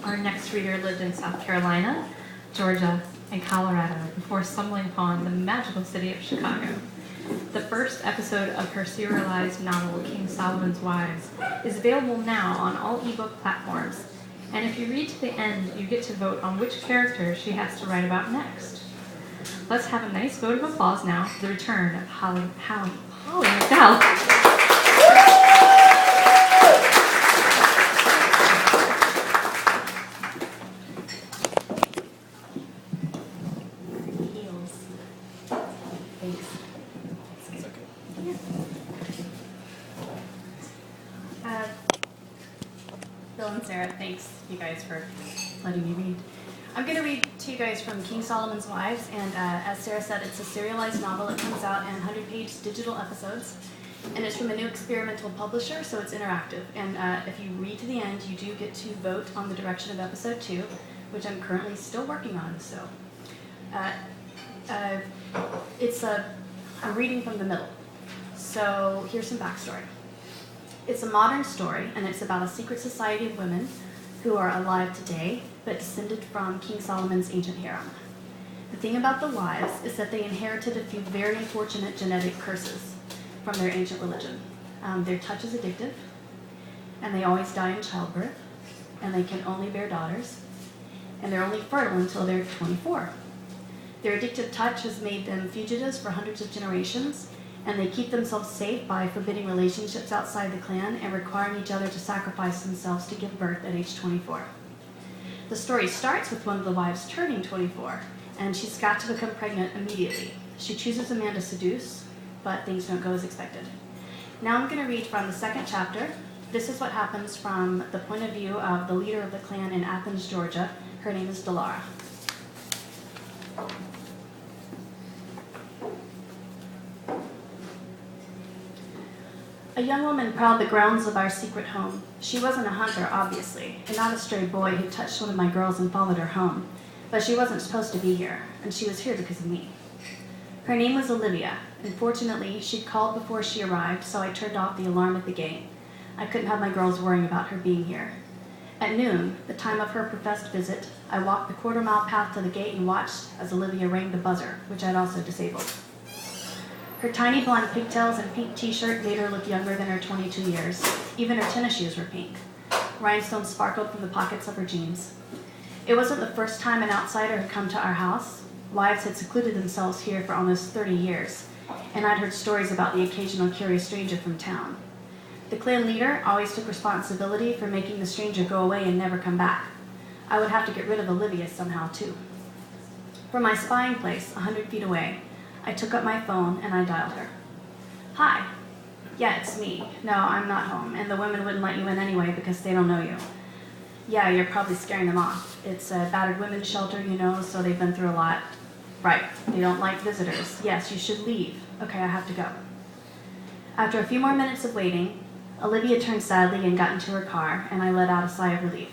Our next reader lived in South Carolina, Georgia, and Colorado before stumbling upon the magical city of Chicago. The first episode of her serialized novel, King Solomon's Wives, is available now on all ebook platforms. And if you read to the end, you get to vote on which character she has to write about next. Let's have a nice vote of applause now for the return of Holly McDowell. Bill and Sarah, thanks you guys for letting me read. I'm going to read to you guys from King Solomon's Wives, and as Sarah said, it's a serialized novel. It comes out in 100-page digital episodes, and it's from a new experimental publisher, so it's interactive. And if you read to the end, you do get to vote on the direction of episode 2, which I'm currently still working on. So I'm reading from the middle. So here's some backstory. It's a modern story, and it's about a secret society of women who are alive today, but descended from King Solomon's ancient harem. The thing about the wives is that they inherited a few very unfortunate genetic curses from their ancient religion. Their touch is addictive, and they always die in childbirth, and they can only bear daughters, and they're only fertile until they're 24. Their addictive touch has made them fugitives for hundreds of generations, and they keep themselves safe by forbidding relationships outside the clan and requiring each other to sacrifice themselves to give birth at age 24. The story starts with one of the wives turning 24, and she's got to become pregnant immediately. She chooses a man to seduce, but things don't go as expected. Now I'm going to read from the second chapter. This is what happens from the point of view of the leader of the clan in Athens, Georgia. Her name is Delara. A young woman prowled the grounds of our secret home. She wasn't a hunter, obviously, and not a stray boy who touched one of my girls and followed her home. But she wasn't supposed to be here, and she was here because of me. Her name was Olivia, and fortunately, she'd called before she arrived, so I turned off the alarm at the gate. I couldn't have my girls worrying about her being here. At noon, the time of her professed visit, I walked the quarter-mile path to the gate and watched as Olivia rang the buzzer, which I'd also disabled. Her tiny blonde pigtails and pink t-shirt made her look younger than her 22 years. Even her tennis shoes were pink. Rhinestones sparkled from the pockets of her jeans. It wasn't the first time an outsider had come to our house. Wives had secluded themselves here for almost 30 years, and I'd heard stories about the occasional curious stranger from town. The clan leader always took responsibility for making the stranger go away and never come back. I would have to get rid of Olivia somehow, too. From my spying place, 100 feet away, I took up my phone and I dialed her. Hi. Yeah, it's me. No, I'm not home, and the women wouldn't let you in anyway because they don't know you. Yeah, you're probably scaring them off. It's a battered women's shelter, you know, so they've been through a lot. Right, they don't like visitors. Yes, you should leave. Okay, I have to go. After a few more minutes of waiting, Olivia turned sadly and got into her car, and I let out a sigh of relief.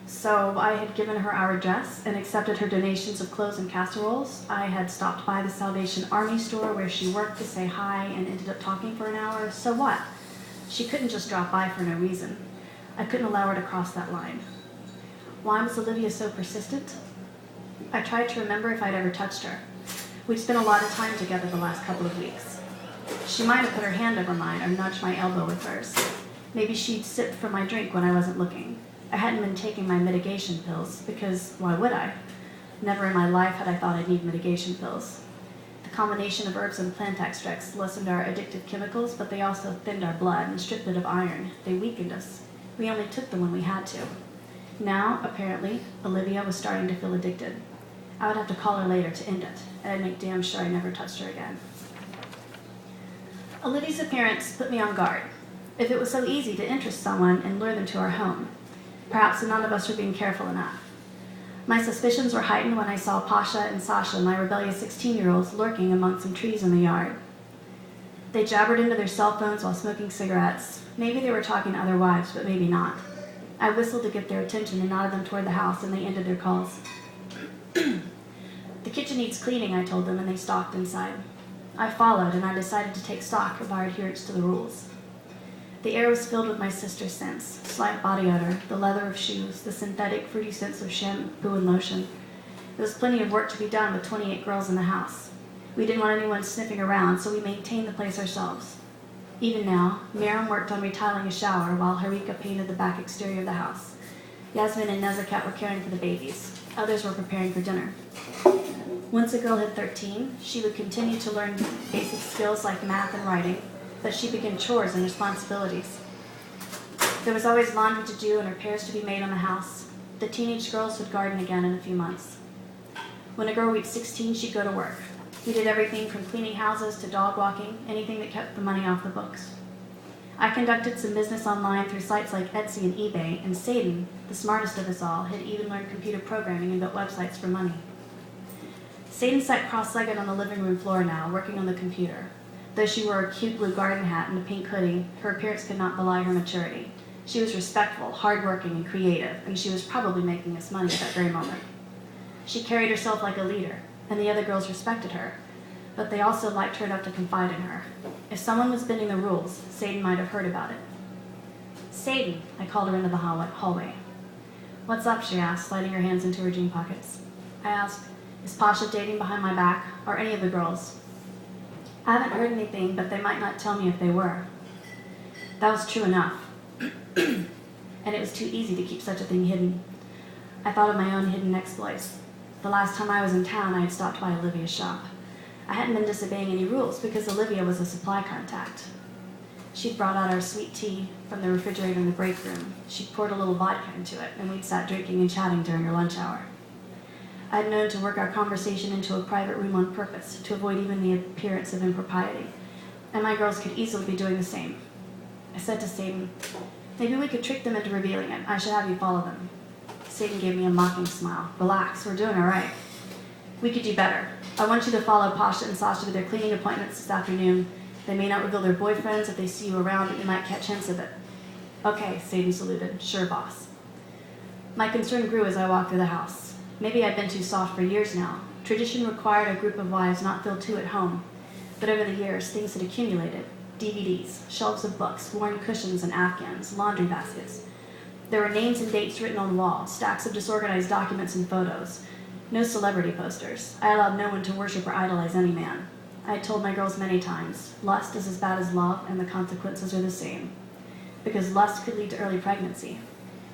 So I had given her our address and accepted her donations of clothes and casseroles. I had stopped by the Salvation Army store where she worked to say hi and ended up talking for an hour. So what? She couldn't just drop by for no reason. I couldn't allow her to cross that line. Why was Olivia so persistent? I tried to remember if I'd ever touched her. We'd spent a lot of time together the last couple of weeks. She might have put her hand over mine or nudged my elbow with hers. Maybe she'd sipped from my drink when I wasn't looking. I hadn't been taking my mitigation pills, because why would I? Never in my life had I thought I'd need mitigation pills. The combination of herbs and plant extracts lessened our addictive chemicals, but they also thinned our blood and stripped it of iron. They weakened us. We only took them when we had to. Now, apparently, Olivia was starting to feel addicted. I would have to call her later to end it, and I'd make damn sure I never touched her again. Olivia's appearance put me on guard. If it was so easy to interest someone and lure them to our home, perhaps none of us were being careful enough. My suspicions were heightened when I saw Pasha and Sasha, my rebellious 16-year-olds, lurking among some trees in the yard. They jabbered into their cell phones while smoking cigarettes. Maybe they were talking to other wives, but maybe not. I whistled to get their attention and nodded them toward the house, and they ended their calls. The kitchen needs cleaning, I told them, and they stalked inside. I followed, and I decided to take stock of our adherence to the rules. The air was filled with my sister's scents, slight body odor, the leather of shoes, the synthetic, fruity scents of shampoo and lotion. There was plenty of work to be done with 28 girls in the house. We didn't want anyone sniffing around, so we maintained the place ourselves. Even now, Miriam worked on retiling a shower while Harika painted the back exterior of the house. Yasmin and Nezakat were caring for the babies. Others were preparing for dinner. Once a girl hit 13, she would continue to learn basic skills like math and writing, but she began chores and responsibilities. There was always laundry to do and repairs to be made on the house. The teenage girls would garden again in a few months. When a girl reached 16, she'd go to work. We did everything from cleaning houses to dog walking, anything that kept the money off the books. I conducted some business online through sites like Etsy and eBay, and Sadie, the smartest of us all, had even learned computer programming and built websites for money. Sadie sat cross-legged on the living room floor now, working on the computer. Though she wore a cute blue garden hat and a pink hoodie, her appearance could not belie her maturity. She was respectful, hardworking, and creative, and she was probably making us money at that very moment. She carried herself like a leader, and the other girls respected her, but they also liked her enough to confide in her. If someone was bending the rules, Sadie might have heard about it. Sadie, I called her into the hallway. What's up, she asked, sliding her hands into her jean pockets. I asked, is Pasha dating behind my back, or any of the girls? I haven't heard anything, but they might not tell me if they were. That was true enough. And it was too easy to keep such a thing hidden. I thought of my own hidden exploits. The last time I was in town, I had stopped by Olivia's shop. I hadn't been disobeying any rules because Olivia was a supply contact. She'd brought out our sweet tea from the refrigerator in the break room. She'd poured a little vodka into it, and we'd sat drinking and chatting during her lunch hour. I'd known to work our conversation into a private room on purpose, to avoid even the appearance of impropriety, and my girls could easily be doing the same. I said to Satan, maybe we could trick them into revealing it. I should have you follow them. Satan gave me a mocking smile. Relax, we're doing all right. We could do better. I want you to follow Pasha and Sasha to their cleaning appointments this afternoon. They may not reveal their boyfriends if they see you around, but you might catch hints of it. Okay, Satan saluted. Sure, boss. My concern grew as I walked through the house. Maybe I'd been too soft for years now. Tradition required a group of wives not feel too at home. But over the years, things had accumulated. DVDs, shelves of books, worn cushions and afghans, laundry baskets. There were names and dates written on the wall, stacks of disorganized documents and photos. No celebrity posters. I allowed no one to worship or idolize any man. I had told my girls many times, lust is as bad as love and the consequences are the same. Because lust could lead to early pregnancy.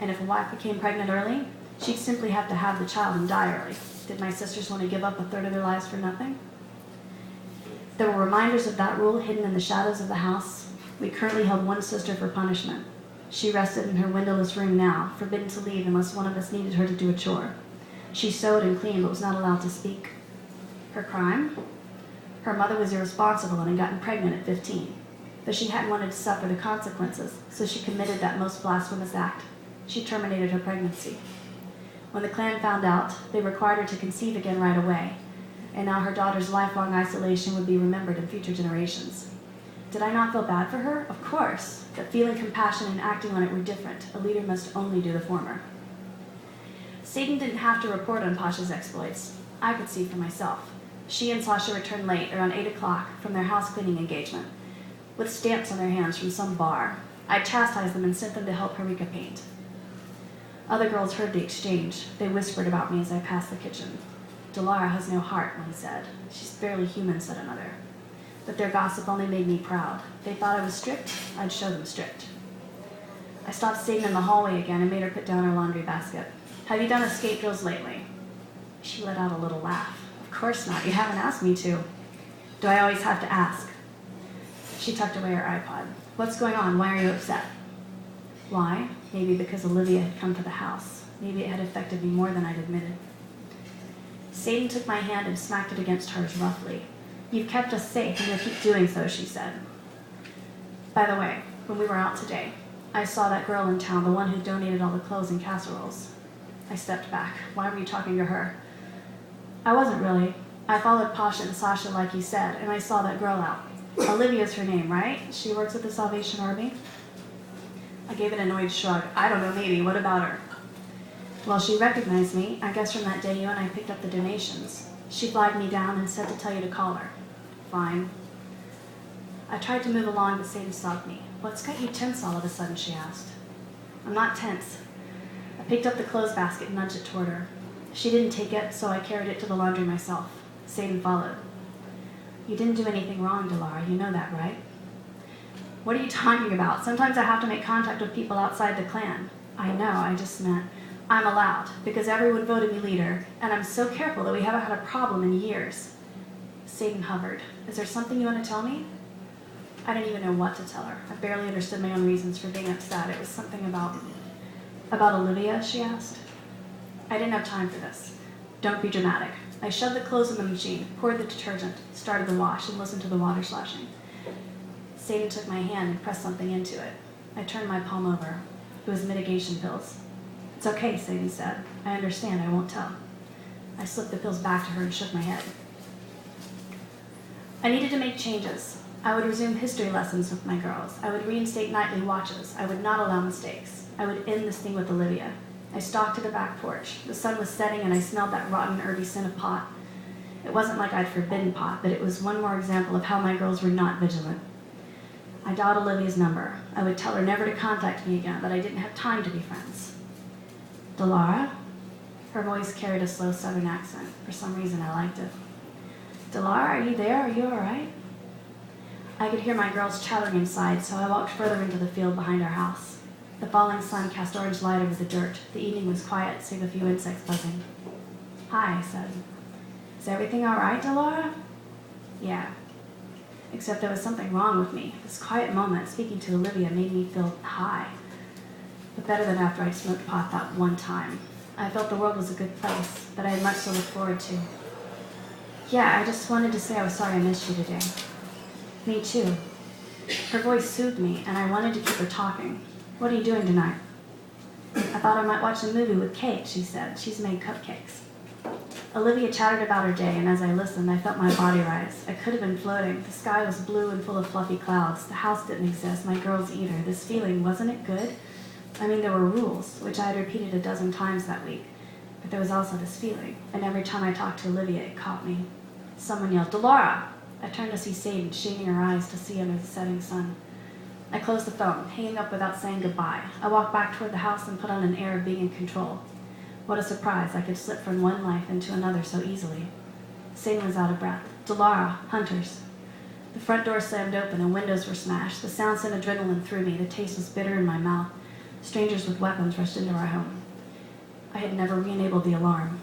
And if a wife became pregnant early, she'd simply have to have the child and die early. Did my sisters want to give up a third of their lives for nothing? There were reminders of that rule hidden in the shadows of the house. We currently held one sister for punishment. She rested in her windowless room now, forbidden to leave unless one of us needed her to do a chore. She sewed and cleaned, but was not allowed to speak. Her crime? Her mother was irresponsible and had gotten pregnant at 15. But she hadn't wanted to suffer the consequences, so she committed that most blasphemous act. She terminated her pregnancy. When the clan found out, they required her to conceive again right away, and now her daughter's lifelong isolation would be remembered in future generations. Did I not feel bad for her? Of course, but feeling compassion and acting on it were different. A leader must only do the former. Satan didn't have to report on Pasha's exploits. I could see for myself. She and Sasha returned late, around 8 o'clock, from their house cleaning engagement, with stamps on their hands from some bar. I chastised them and sent them to help Harika paint. Other girls heard the exchange. They whispered about me as I passed the kitchen. Delara has no heart, one said. She's barely human, said another. But their gossip only made me proud. They thought I was strict, I'd show them strict. I stopped Satan in the hallway again and made her put down her laundry basket. Have you done escape drills lately? She let out a little laugh. Of course not, you haven't asked me to. Do I always have to ask? She tucked away her iPod. What's going on? Why are you upset? Why? Maybe because Olivia had come to the house. Maybe it had affected me more than I'd admitted. Satan took my hand and smacked it against hers roughly. You've kept us safe, and you'll keep doing so, she said. By the way, when we were out today, I saw that girl in town, the one who donated all the clothes and casseroles. I stepped back. Why were you talking to her? I wasn't really. I followed Pasha and Sasha like you said, and I saw that girl out. Olivia's her name, right? She works at the Salvation Army? I gave an annoyed shrug. I don't know, maybe. What about her? Well, she recognized me, I guess from that day you and I picked up the donations. She flagged me down and said to tell you to call her. Fine. I tried to move along, but Satan stopped me. "What's got you tense all of a sudden?" she asked. "I'm not tense." I picked up the clothes basket and nudged it toward her. She didn't take it, so I carried it to the laundry myself. Satan followed. "You didn't do anything wrong, Delara. You know that, right?" "What are you talking about? Sometimes I have to make contact with people outside the clan." "I know, I just meant I'm allowed, because everyone voted me leader, and I'm so careful that we haven't had a problem in years." Satan hovered. "Is there something you want to tell me?" I didn't even know what to tell her. I barely understood my own reasons for being upset. It was something about Olivia, she asked. I didn't have time for this. "Don't be dramatic." I shoved the clothes in the machine, poured the detergent, started the wash, and listened to the water sloshing. Satan took my hand and pressed something into it. I turned my palm over. It was mitigation pills. "It's okay," Satan said. "I understand. I won't tell." I slipped the pills back to her and shook my head. I needed to make changes. I would resume history lessons with my girls. I would reinstate nightly watches. I would not allow mistakes. I would end this thing with Olivia. I stalked to the back porch. The sun was setting and I smelled that rotten, herby scent of pot. It wasn't like I'd forbidden pot, but it was one more example of how my girls were not vigilant. I dialed Olivia's number. I would tell her never to contact me again, that I didn't have time to be friends. "Delara?" Her voice carried a slow southern accent. For some reason, I liked it. "Delara, are you there? Are you all right?" I could hear my girls chattering inside, so I walked further into the field behind our house. The falling sun cast orange light over the dirt. The evening was quiet, save a few insects buzzing. "Hi," I said. "Is everything all right, Delara?" "Yeah." Except there was something wrong with me. This quiet moment, speaking to Olivia, made me feel high. But better than after I'd smoked pot that one time. I felt the world was a good place, that I had much to look forward to. "Yeah, I just wanted to say I was sorry I missed you today." "Me too." Her voice soothed me, and I wanted to keep her talking. "What are you doing tonight?" "I thought I might watch a movie with Kate," she said. "She's made cupcakes." Olivia chattered about her day, and as I listened, I felt my body rise. I could have been floating. The sky was blue and full of fluffy clouds. The house didn't exist, my girls either. This feeling, wasn't it good? I mean, there were rules, which I had repeated a dozen times that week. But there was also this feeling, and every time I talked to Olivia, it caught me. Someone yelled, "Delara!" I turned to see Sadie, shading her eyes to see under the setting sun. I closed the phone, hanging up without saying goodbye. I walked back toward the house and put on an air of being in control. What a surprise, I could slip from one life into another so easily. Sadie was out of breath. "Delara, hunters." The front door slammed open and windows were smashed. The sound sent adrenaline through me. The taste was bitter in my mouth. Strangers with weapons rushed into our home. I had never re-enabled the alarm.